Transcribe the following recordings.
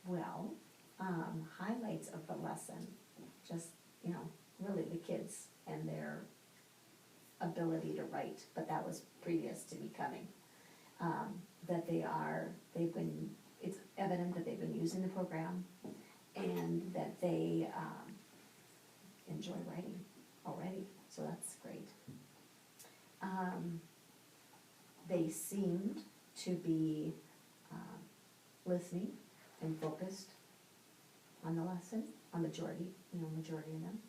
Well, highlights of the lesson, just, really the kids and their ability to write, but that was previous to me coming. That it's evident that they've been using the program and that they, enjoy writing already, so that's great. They seemed to be, listening and focused on the lesson, majority of them.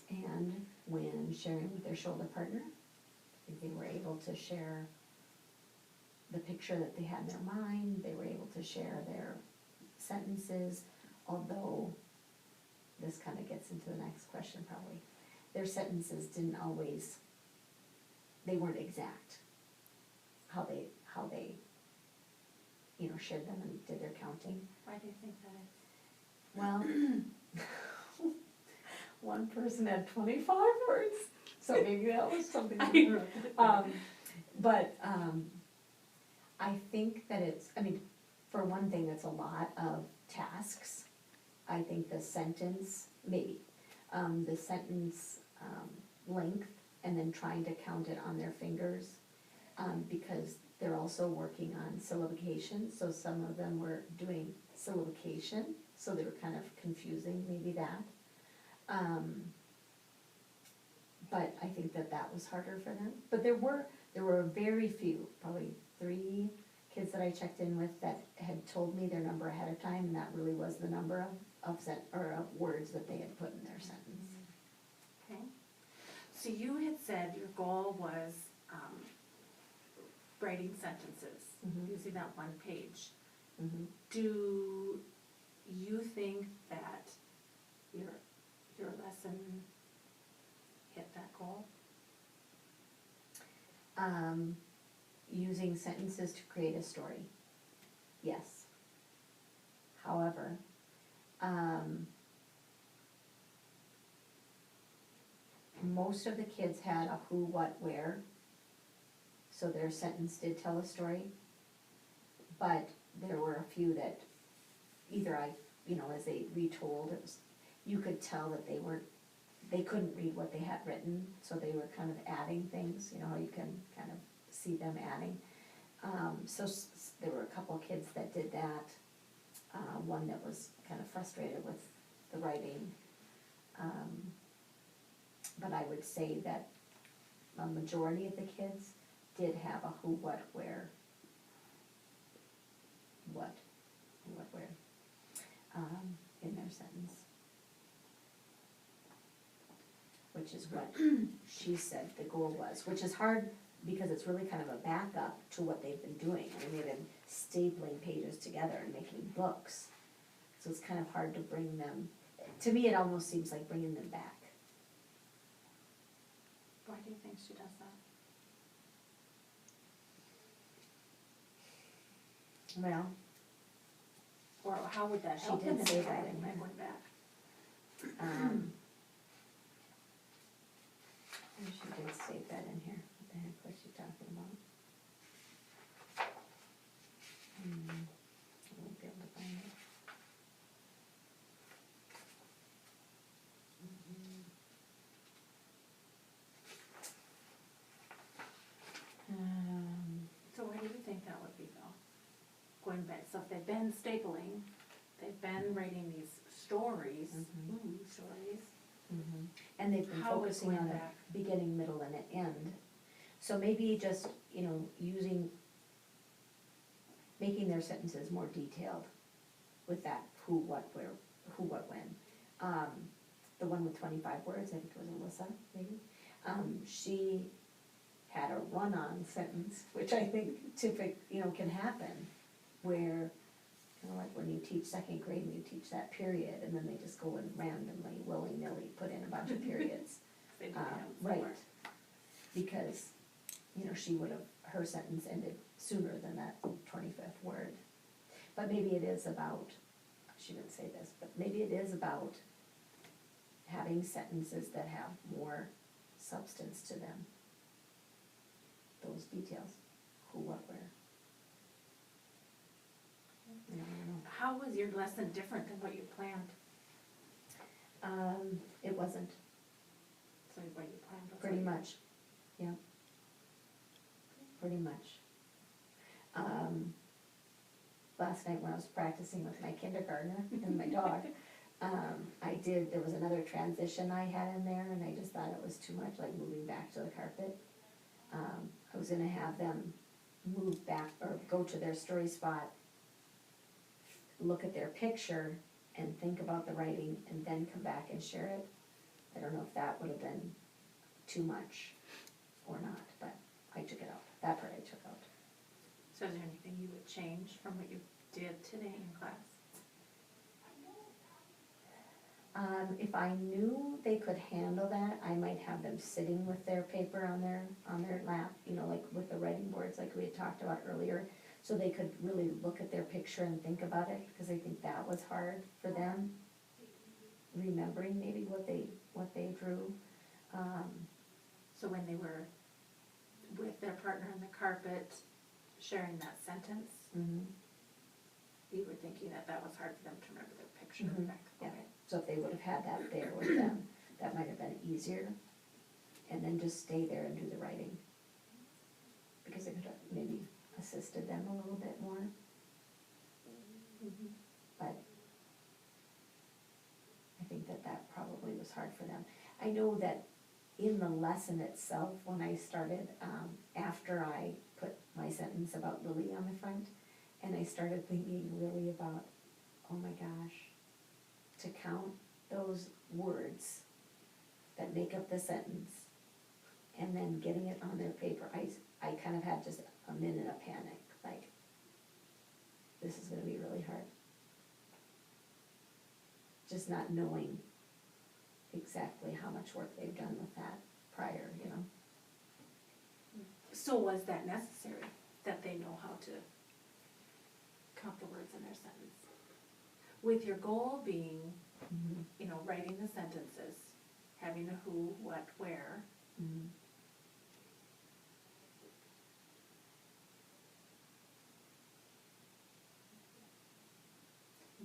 And when sharing with their shoulder partner, I think they were able to share the picture that they had in their mind, they were able to share their sentences, although this kind of gets into the next question probably. Their sentences didn't always, they weren't exact, how they shared them and did their counting. Why do you think that is? Well, one person had 25 words, so maybe that was something. But I think that for one thing, it's a lot of tasks. I think the sentence, maybe, the sentence length, and then trying to count it on their fingers, because they're also working on syllabication, so some of them were doing syllabication, so they were kind of confusing, maybe that. But I think that was harder for them. But there were very few, probably 3 kids that I checked in with that had told me their number ahead of time, and that really was the number of words that they had put in their sentence. Okay. So you had said your goal was writing sentences, using that one page. Mm-hmm. Do you think that your lesson hit that goal? Using sentences to create a story, yes. However, most of the kids had a who, what, where, so their sentence did tell a story, but there were a few that either as they retold, you could tell that they couldn't read what they had written, so they were kind of adding things, how you can kind of see them adding. So there were a couple of kids that did that, one that was kind of frustrated with the writing. But I would say that a majority of the kids did have a who, what, where, in their sentence. Which is what she said the goal was, which is hard because it's really kind of a backup to what they've been doing. They've been stapling pages together and making books. So it's kind of hard to bring them, to me it almost seems like bringing them back. Why do you think she does that? Well, or how would that help she did them say in that writing in by here. going back? She did state that in here. What the heck was she talking about? I won't be able to find it. So why do you think that would be though? Going back, so if they've been stapling, they've been writing these stories, stories. Mm-hmm. And they've been How is focusing on going a back? beginning, middle, and an end. So maybe just, making their sentences more detailed with that who, what, where, who, what, when. The one with 25 words, I think it was Alyssa, maybe. She had a run-on sentence, which I think can happen, where like when you teach second grade and you teach that period, and then they just go and randomly, willy-nilly put in a bunch of periods. They do Right, because, her sentence ended sooner than that 25th word. But maybe it is about, she didn't say this, but maybe it is about having sentences that have more substance to them. Those details, who, what, where. I don't know. How was your lesson different than what you planned? It wasn't, So what you planned was? pretty much, yeah. Pretty much. Last night when I was practicing with my kindergartner and my dog, there was another transition I had in there, and I just thought it was too much, like moving back to the carpet. I was gonna have them move back, or go to their story spot, look at their picture, and think about the writing, and then come back and share it. I don't know if that would have been too much or not, but I took it out, that part I took out. So is there anything you would change from what you did today in class? If I knew they could handle that, I might have them sitting with their paper on their lap, you know, like with the writing boards like we had talked about earlier, so they could really look at their picture and think about it, because I think that was hard for them, remembering maybe what they drew. So when they were with their partner on the carpet, sharing that sentence, Mhm. you were thinking that that was hard for them to remember their picture Mhm, back? yeah. Okay. So if they would have had that there with them, that might have been easier, and then just stay there and do the writing. Because it could have maybe assisted them a little bit more, but I think that probably was hard for them. I know that in the lesson itself, when I started, after I put my sentence about Lily on the front, and I started thinking really about, oh my gosh, to count those words that make up the sentence, and then getting it on their paper, I kind of had just a minute of panic, like, this is gonna be really hard. Just not knowing exactly how much work they've done with that prior, you know? So was that necessary, that they know how to count the words in their sentence? With your goal being, you know, writing the sentences, having a who, what, where, Mhm.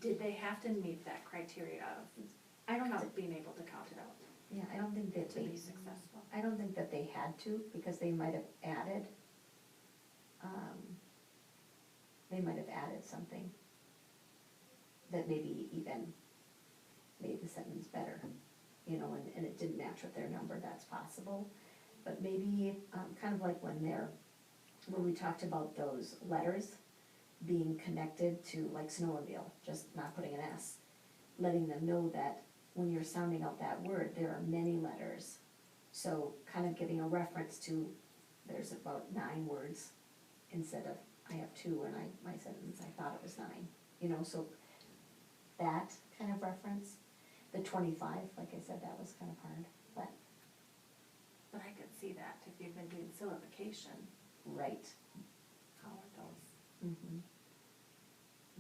did they have to meet that criteria of I don't, thi- being able to count it out yeah, I don't think that to they, be successful? I don't think that they had to, because they might have added, something that maybe even made the sentence better, you know, and it didn't match with their number, that's possible. But maybe, kind of like when we talked about those letters being connected to, like snowmobile, just not putting an S, letting them know that when you're sounding out that word, there are many letters. So kind of giving a reference to, there's about 9 words, instead of, I have 2 in my sentence, I thought it was 9, you know, so that kind of reference. The 25, like I said, that was kind of hard, but, But I could see that if you've been doing syllabication, right. how are those? Mhm.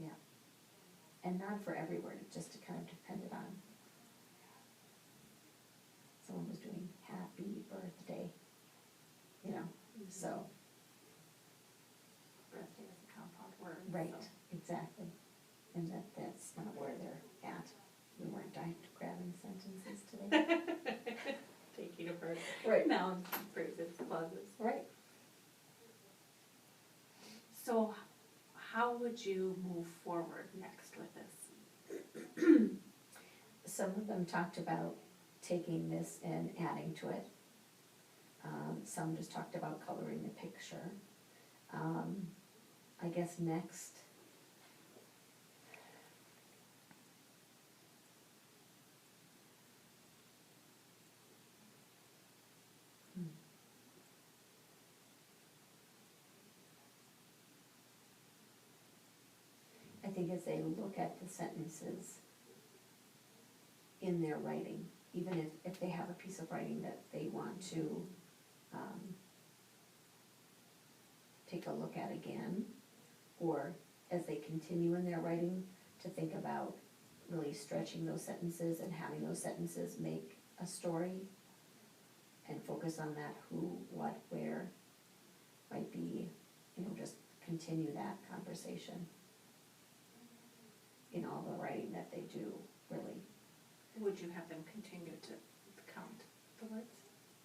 Yeah. And not for every word, it just kind of depended on. Someone was doing happy birthday, you know, so, Birthday is a compound word. right, so- exactly. And that's not where they're at. We weren't grabbing sentences today. Taking apart Right. nouns, phrases, clauses. Right. So how would you move forward next with this? Some of them talked about taking this and adding to it. Some just talked about coloring the picture. I guess next, I think as they look at the sentences in their writing, even if they have a piece of writing that they want to take a look at again, or as they continue in their writing, to think about really stretching those sentences and having those sentences make a story, and focus on that who, what, where, might be, you know, just continue that conversation. in all the writing that they do, really. Would you have them continue to count the words?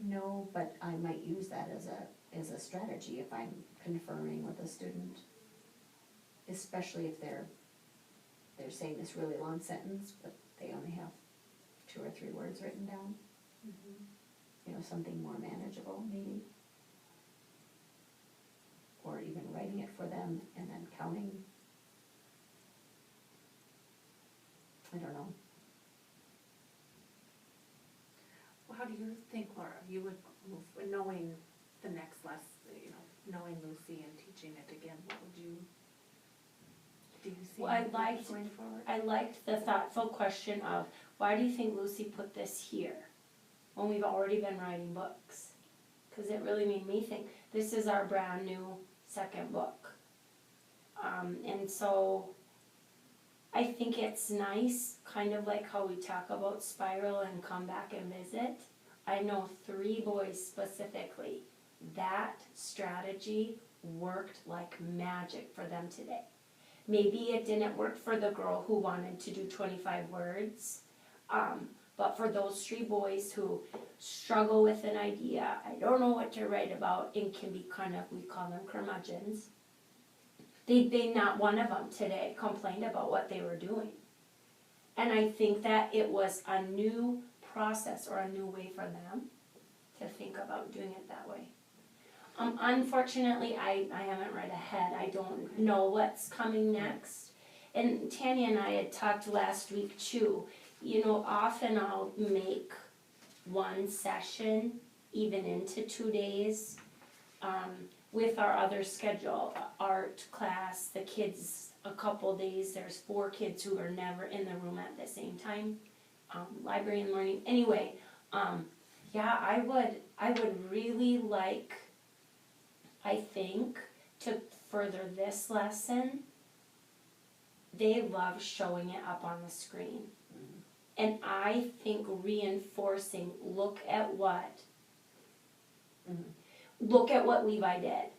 No, but I might use that as a strategy if I'm conferring with a student. Especially if they're saying this really long sentence, but they only have 2 or 3 words written down. You know, something more manageable, maybe. Or even writing it for them and then counting. I don't know. Well, how do you think, Laura, you would move, knowing the next lesson, knowing Lucy and teaching it again, what would you, do you see Well, going forward? I liked the thoughtful question of, why do you think Lucy put this here when we've already been writing books? Because it really made me think, this is our brand new second book. And so I think it's nice, kind of like how we talk about spiral and come back and visit. I know 3 boys specifically, that strategy worked like magic for them today. Maybe it didn't work for the girl who wanted to do 25 words, but for those 3 boys who struggle with an idea, I don't know what to write about, and can be kind of, we call them curmudgeons. They not one of them today complained about what they were doing. And I think that it was a new process or a new way for them to think about doing it that way. Unfortunately, I haven't read ahead. I don't know what's coming next. And Tanya and I had talked last week too. You know, often I'll make one session even into 2 days. With our other schedule, art class, the kids, a couple days, there's 4 kids who are never in the room at the same time. Library in the morning. Anyway, yeah, I would really like, I think, to further this lesson. They love showing it up on the screen. And I think reinforcing, look at what Levi did.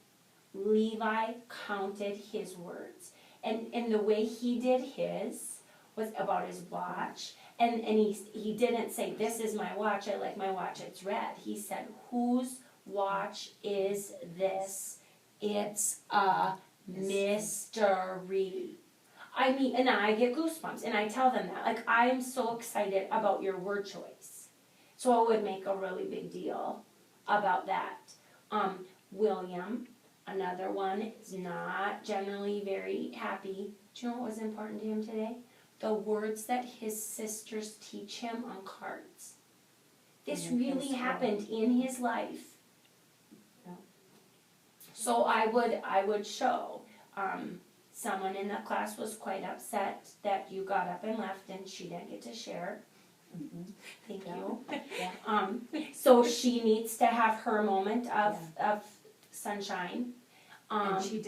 Levi counted his words. And the way he did his was about his watch. And he didn't say, this is my watch, I like my watch, it's red. He said, whose watch is this? It's a mystery. I mean, and I get goosebumps, and I tell them that. Like, I am so excited about your word choice. So I would make a really big deal about that. William, another one, is not generally very happy. Do you know what was important to him today? The words that his sisters teach him on cards. This really happened in his life. Yeah. So I would show. Someone in the class was quite upset that you got up and left and she didn't get to share. Thank you. Yeah. So she needs to have her moment of sunshine. And she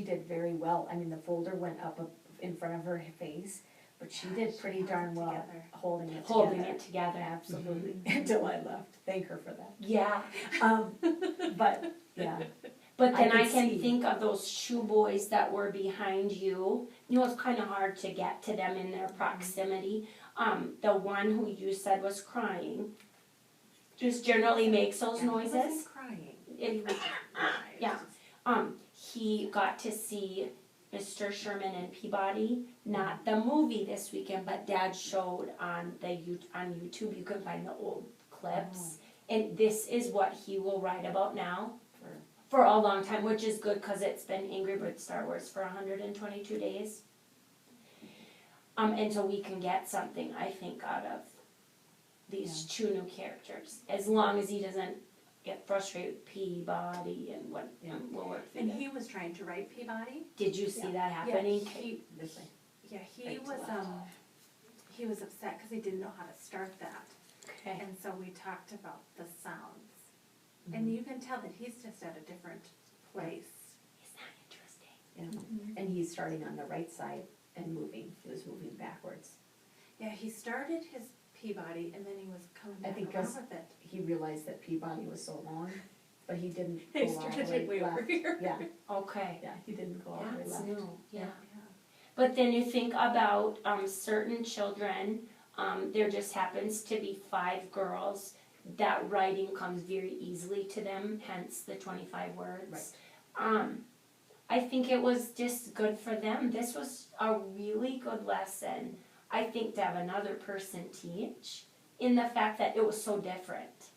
did very well. I mean, the folder went up in front of her face, but she did pretty darn well together. holding it together. Absolutely. Until I left. Thank her for that. Yeah. But, yeah. But then I could can see. think of those 2 boys that were behind you. You know, it's kind of hard to get to them in their proximity. The one who you said was crying just generally makes those He noises. wasn't crying. He was just Yeah. He got to see Mr. Sherman and Peabody, not the movie this weekend, but Dad showed on YouTube. You can find the old clips. And this is what he will write about now for a long time, which is good because it's been Angry Birds Star Wars for 122 days. Until we can get something, I think, out of these 2 new characters. As long as he doesn't get frustrated with Peabody and what we'll work through And that. he was trying to write Peabody. Did you see that happening? He Right to left. he was upset because he didn't know how to start that. Okay. And so we talked about the sounds. And you can tell that he's just at a different place. Isn't that interesting? Yeah. And he's starting on the right side and moving. He was moving backwards. Yeah, he started his Peabody and then he was coming I back think around 'cause with it. He realized that Peabody was so long, but he didn't He go all started the it way way over left. here. Yeah, Okay. yeah, he didn't go all the way That's left. new, yeah. But then you think about certain children, there just happens to be 5 girls that writing comes very easily to them, hence the 25 words. I think it was just good for them. This was a really good lesson, I think, to have another person teach, in the fact that it was so different.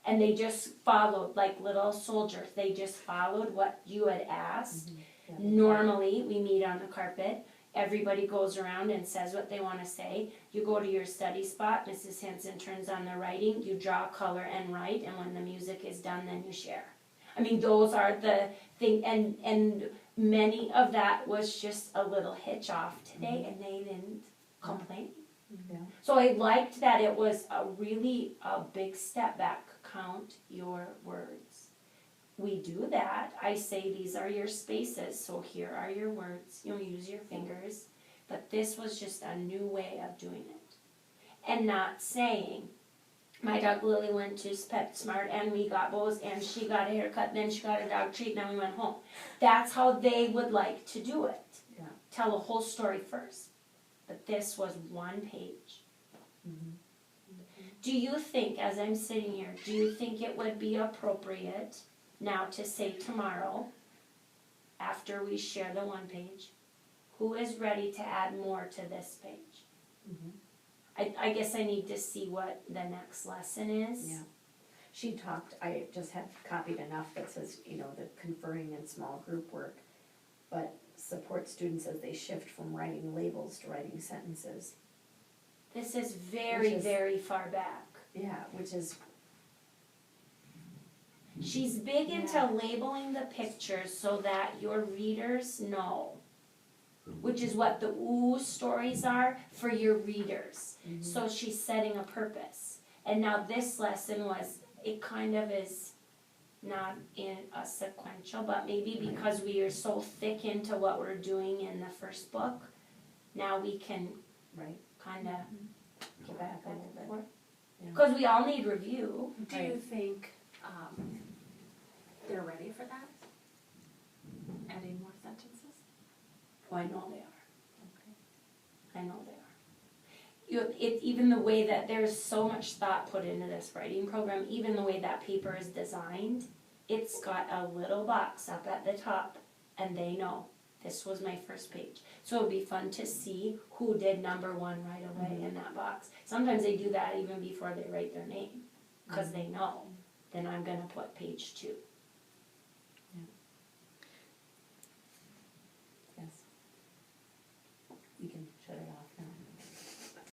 And they just followed, like little soldiers, they just followed what you had asked. Yeah. Normally, we meet on the carpet, everybody goes around and says what they want to say. You go to your study spot, Mrs. Hanson turns on the writing, you draw color and write, and when the music is done, then you share. I mean, those are the thing, and many of that was just a little hitch off today, and they didn't complain. Yeah. So I liked that it was a big step back. Count your words. We do that. I say these are your spaces, so here are your words. You'll use your fingers. But this was just a new way of doing it. And not saying, my dog Lily went to PetSmart and we got bows and she got a haircut, then she got a dog treat, and then we went home. That's how they would like to do it. Yeah. Tell a whole story first. But this was one page. Do you think, as I'm sitting here, do you think it would be appropriate now to say tomorrow, after we share the one page, who is ready to add more to this page? I guess I need to see what the next lesson is. Yeah. She talked, I just have copied enough that says, the conferring and small group work, but support students as they shift from writing labels to writing sentences. This is very, very far back. Yeah, which is, She's big into labeling the pictures so that your readers know, which is what the ooh stories are for your readers. So she's setting a purpose. And now this lesson it kind of is not in a sequential, but maybe because we are so thick into what we're doing in the first book, now we can right, kind of go back a little bit. because we all need review. Do you think they're ready for that? Adding more sentences? Oh, I know they are. I know they are. Even the way that there's so much thought put into this writing program, even the way that paper is designed, it's got a little box up at the top, and they know this was my first page. So it'll be fun to see who did number 1 right away in that box. Sometimes they do that even before they write their name, because they know. Then I'm going to put page 2.